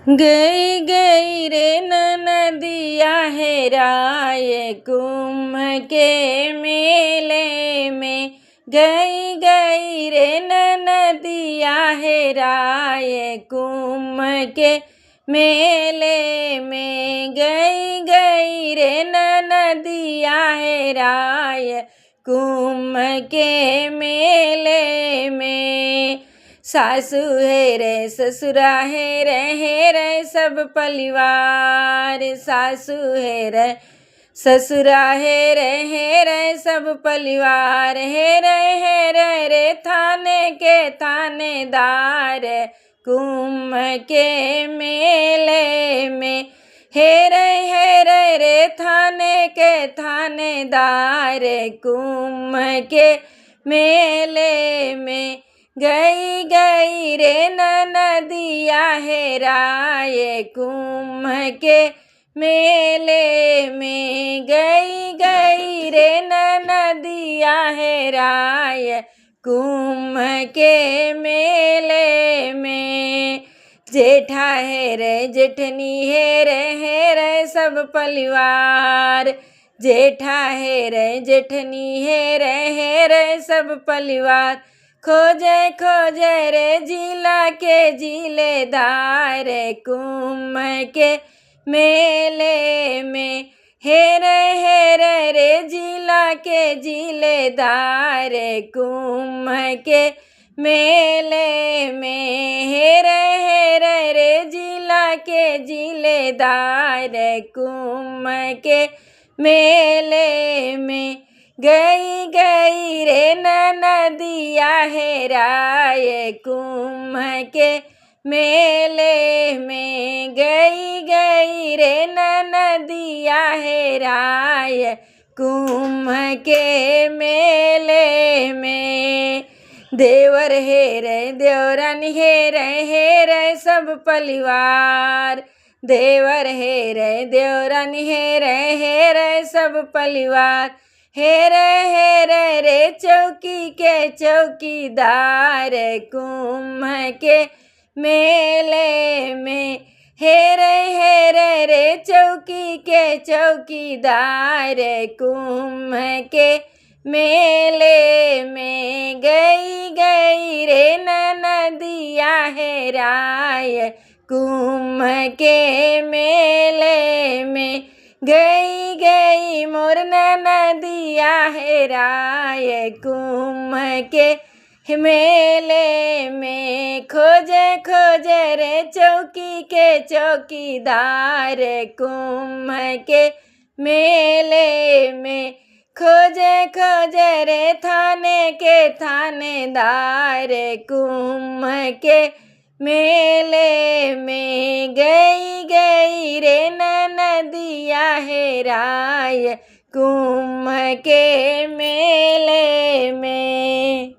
गई गई रे नदिया हेराए कुंभ के मेले में। गई गई रे नदिया हेराए कुंभ के मेले में। गई गई रे नदिया हेराए कुंभ के मेले में। सासू है रे ससुरा है रे सब परिवार। सासू है ससुरा है रे सब परिवार। है रे थाने के थानेदार कुंभ के मेले में। है रे थाने के थानेदार कुंभ के मेले में। गई गई रे नदिया हेराए कुंभ के मेले में। गई गई रे नदिया हेराए कुंभ के मेले में। जेठा है रे जेठनी है रे सब परिवार। जेठा है रे जेठनी है रे सब परिवार। खोजे खोजे रे जिला के जिलेदार कुंभ के मेले में। है रे जिला के जिलेदार कुंभ के मेले में। है रे जिला के जिलेदार कुंभ के मेले में। गई गई रे नदिया हेराए कुंभ के मेले में। गई गई रे नदिया हेराए कुंभ के मेले में। देवर है रे देवरन है रे सब परिवार। देवर है रे देवरन है रे सब परिवार। है रे चौकी के चौकीदार कुंभ के मेले में। है रे चौकी के चौकीदार कुंभ के मेले में। गई गई रे नदिया हेराए कुंभ के मेले में। गई गई मोर नदिया हेराए कुंभ के मेले में। खोजे खोजे रे चौकी के चौकीदार कुंभ के मेले में। खोजे खोजे रे थाने के थानेदार कुंभ के मेले में। गई गई रे नदिया हेराए कुंभ के मेले में।